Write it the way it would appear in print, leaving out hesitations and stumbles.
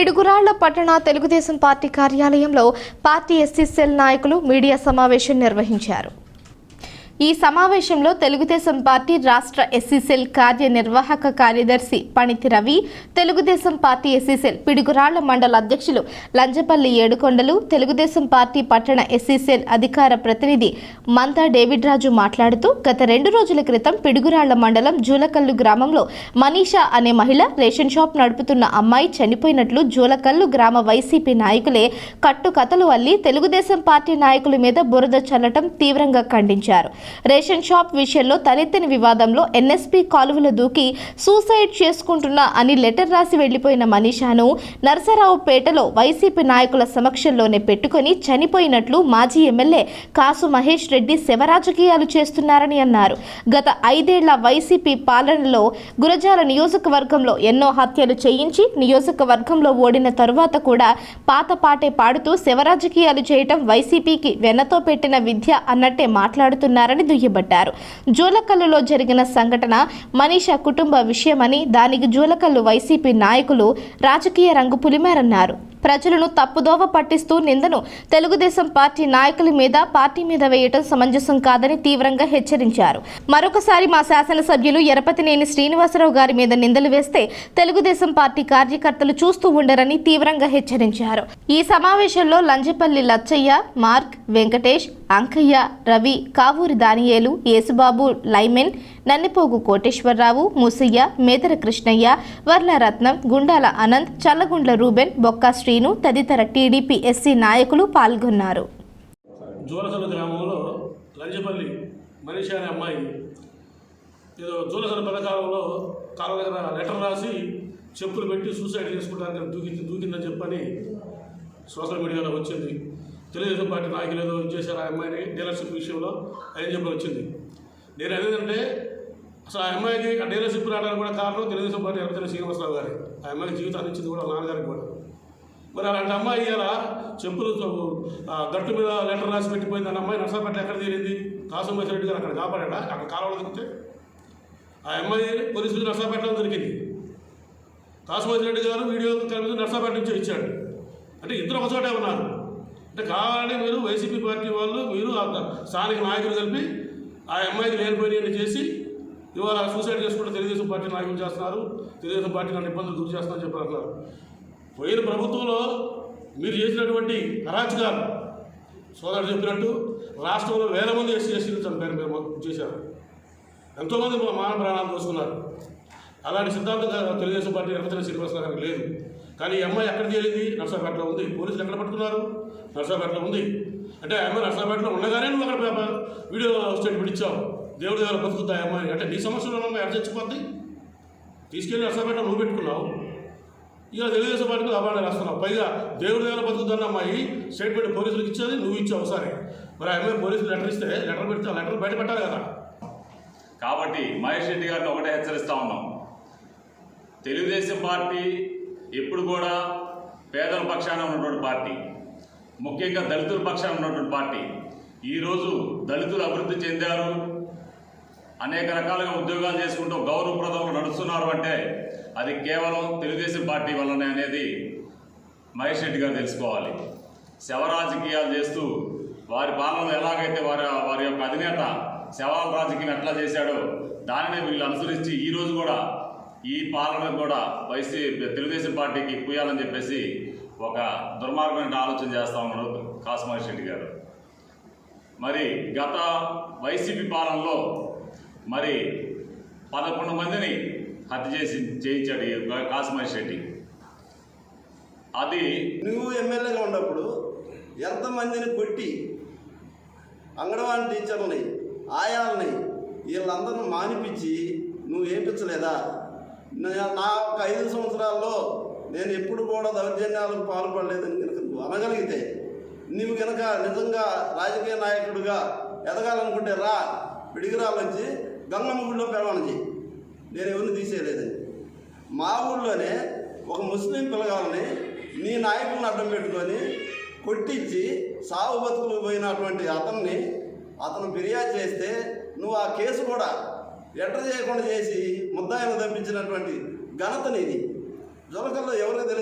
పిడుగురాళ్ల పట్టణ తెలుగుదేశం పార్టీ కార్యాలయంలో party SC cell నాయకులు మీడియా సమావేశం నిర్వహించారు. ఈ సమావేశంలో తెలుగుదేశం పార్టీ రాష్ట్ర ఎస్సీ సెల్ కార్యనిర్వాహక కార్యదర్శి Paniti Ravi, Telugu Desam party SC cell Piduguralla మండల అధ్యక్షులు లంజపల్లి ఏడుకొండలు, తెలుగుదేశం పార్టీ పట్టణ ఎస్సీ సెల్ అధికార ప్రతినిధి మంతా డేవిడ్ రాజు మాట్లాడుతూ గత 2 రోజుల క్రితం పిడుగురాళ్ల మండలం జూలకల్లు గ్రామంలో మనీషా అనే మహిళ రేషన్ షాప్ నడుపుతున్న అమ్మాయి చనిపోయినట్లు జూలకల్లు గ్రామ వైసీపీ నాయకులే కట్టుకథలు అల్లి తెలుగుదేశం పార్టీ నాయకుల మీద బురద చల్లటం తీవ్రంగా ఖండించారు. రేషన్ షాప్ విషయంలో తలెత్తిన వివాదంలో ఎన్ఎస్పీ కాలువలో దూకి సూసైడ్ చేసుకుంటున్నా అని లెటర్ రాసి వెళ్లిపోయిన మనీషాను నరసరావుపేటలో వైసీపీ నాయకుల సమక్షంలోనే పెట్టుకుని చనిపోయినట్లు మాజీ ఎమ్మెల్యే కాసు మహేష్ రెడ్డి శివరాజకీయాలు చేస్తున్నారని అన్నారు. గత 5 ఏళ్ల వైసీపీ పాలనలో గురజాల నియోజకవర్గంలో ఎన్నో హత్యలు చేయించి నియోజకవర్గంలో ఓడిన తరువాత కూడా పాత పాటే పాడుతూ శివరాజకీయాలు చేయటం వైసీపీకి వెన్నతో పెట్టిన విద్య అన్నట్టే మాట్లాడుతున్నారని దుయ్యబట్టారు. జూలకల్లులో జరిగిన సంఘటన మనీషా కుటుంబ విషయమని, దానికి జూలకల్లు వైసీపీ నాయకులు రాజకీయ రంగు పులిమారన్నారు. ప్రజలను తప్పుదోవ పట్టిస్తూ నిందను తెలుగుదేశం పార్టీ నాయకుల మీద, పార్టీ మీద వేయటం సమంజసం కాదని తీవ్రంగా హెచ్చరించారు. మరొకసారి మా శాసనసభ్యులు ఎరపతినేని శ్రీనివాసరావు గారి మీద నిందలు వేస్తే తెలుగుదేశం పార్టీ కార్యకర్తలు చూస్తూ ఉండరని తీవ్రంగా హెచ్చరించారు. ఈ సమావేశంలో లంజపల్లి లచ్చయ్య, మార్క్, వెంకటేష్, అంకయ్య, రవి, కావూరి దానియేలు, యేసుబాబు, లైమెన్, నన్నిపోగు కోటేశ్వరరావు, ముసయ్య, మేదర కృష్ణయ్య, వర్ల రత్నం, గుండాల అనంత్, చల్లగుండ్ల రూబెన్, బొక్కా శ్రీను తదితర టీడీపీ ఎస్సీ నాయకులు పాల్గొన్నారు. జూలకల్లు గ్రామంలో లంజపల్లి మనీషా అనే అమ్మాయి ఏదో జూలకల్లు పథకాలంలో కాళ్ళ దగ్గర లెటర్ రాసి చెప్పులు పెట్టి సూసైడ్ చేసుకుంటానికి దూకిందని చెప్పని సోషల్ మీడియాలో వచ్చింది. తెలుగుదేశం పార్టీ నాయకులు ఏదో చేశారు ఆ అమ్మాయిని డీలర్షిప్ విషయంలో అని చెప్పి వచ్చింది. నేను అనేదంటే అసలు ఆ అమ్మాయికి ఆ డీలర్షిప్ రావడానికి కూడా కారణం తెలుగుదేశం పార్టీ ఎరపతినేని శ్రీనివాసరావు గారి. ఆ అమ్మాయికి జీవితాన్ని ఇచ్చింది కూడా నాన్నగారికి కూడా. మరి అలాంటి అమ్మాయి ఇలా చెప్పులు గట్టు మీద లెటర్ రాసి పెట్టిపోయింది. అన్న అమ్మాయి నర్సాపేట ఎక్కడ తీరింది? కాసు మహేష్ రెడ్డి గారు అక్కడ కాపాడా? అక్కడ కాలంలో దొరికితే ఆ అమ్మాయి పోలీసులు నర్సాపేటలో దొరికింది. కాసు మహేష్ రెడ్డి గారు వీడియో కలిపి నర్సాపేట నుంచే ఇచ్చాడు. అంటే ఇద్దరు ఒక చోటే ఉన్నారు. అంటే కావాలని మీరు వైసీపీ పార్టీ వాళ్ళు, మీరు స్థానిక నాయకులు కలిపి ఆ అమ్మాయికి లేనిపోయిన చేసి ఇవాళ సూసైడ్ చేసుకుంటే తెలుగుదేశం పార్టీ నాయకులు చేస్తున్నారు, తెలుగుదేశం పార్టీ నన్ను ఇబ్బందులు గురి చేస్తారని చెప్పి అంటున్నారు. పోయిన ప్రభుత్వంలో మీరు చేసినటువంటి అరాచకాలు సోదరుడు చెప్పినట్టు రాష్ట్రంలో వేల మంది ఎస్సీలు చంపారు, మీరు చేశారు. ఎంతోమంది మానవ ప్రాణాలు దోసుకున్నారు. అలాంటి సిద్ధాంతం తెలుగుదేశం పార్టీ ఎరపతినేని శ్రీనివాసరావు గారికి లేదు. కానీ ఈ అమ్మాయి ఎక్కడ తేలింది? నర్సాపేటలో ఉంది. పోలీసులు ఎక్కడ పట్టుకున్నారు? నర్సాపేటలో ఉంది. అంటే ఆ అమ్మాయి నర్సాపేటలో ఉండగానే నువ్వు అక్కడ వీడియో స్టేట్మెంట్ ఇచ్చావు. దేవుడి దగ్గర బతుకుతా అమ్మాయి అంటే నీ సమస్యలో అమ్మాయి ఎక్కడ చచ్చిపోద్ది? తీసుకెళ్ళి నర్సాపేటలో నువ్వు పెట్టుకున్నావు. ఇక తెలుగుదేశం పార్టీకి అబాండ రాస్తున్నావు. పైగా దేవుడి దగ్గర బతుకుతున్న అమ్మాయి స్టేట్మెంట్ పోలీసులకు ఇచ్చేది నువ్వు ఇచ్చావు ఒకసారి. మరి ఆ అమ్మాయి పోలీసులు లెటర్ ఇస్తే లెటర్ పెడితే ఆ లెటర్ బయట పెట్టాలి కదా. కాబట్టి మహేష్ రెడ్డి గారిని ఒకటే హెచ్చరిస్తూ ఉన్నాం. తెలుగుదేశం పార్టీ ఎప్పుడు కూడా పేదల పక్షాన ఉన్నటువంటి పార్టీ, ముఖ్యంగా దళితుల పక్షాన ఉన్నటువంటి పార్టీ. ఈరోజు దళితులు అభివృద్ధి చెందారు, అనేక రకాలుగా ఉద్యోగాలు చేసుకుంటూ గౌరవప్రదంగా నడుస్తున్నారు అంటే అది కేవలం తెలుగుదేశం పార్టీ వల్లనే అనేది మహేష్ రెడ్డి గారు తెలుసుకోవాలి. శవరాజకీయాలు చేస్తూ వారి పాలనలో ఎలాగైతే వారి యొక్క అధినేత శవాల రాజకీయం ఎట్లా చేశాడో దానినే వీళ్ళు అనుసరించి ఈరోజు కూడా ఈ పాలన కూడా తెలుగుదేశం పార్టీకి పూయాలని చెప్పేసి ఒక దుర్మార్గమైన ఆలోచన చేస్తూ ఉన్నారు కాసు మహేష్ రెడ్డి గారు. మరి గత వైసీపీ పాలనలో మరి 11 మందిని హత్య చేయించాడు కాసు మహేష్ రెడ్డి. అది నువ్వు ఎమ్మెల్యేగా ఉన్నప్పుడు ఎంతమందిని కొట్టి అంగన్వాడీ టీచర్లని, ఆయాలని వీళ్ళందరూ మానిపించి నువ్వు వేయించలేదా? నా ఒక 5 సంవత్సరాల్లో నేను ఎప్పుడు కూడా దౌర్జన్యాలకు పాల్పడలేదని కనుక నువ్వు అనగలిగితే, నువ్వు కనుక నిజంగా రాజకీయ నాయకుడిగా ఎదగాలనుకుంటే రా, పిడిగిరాలు వచ్చి గంగమ్మ గుడిలో ప్రమాణం చేయి. నేను ఎవరిని తీసేయలేదని. మా ఊళ్ళోనే ఒక ముస్లిం పిల్లగాలని నీ నాయకులను అడ్డం పెట్టుకొని కొట్టించి సాగు బతుకులు పోయినటువంటి అతను ఫిర్యాదు చేస్తే నువ్వు ఆ కేసు కూడా ఎంటర్ చేయకుండా చేసి ముద్దాయిని తప్పించినటువంటి ఘనత నీది. జూలకల్లో ఎవరికి తెలియదు.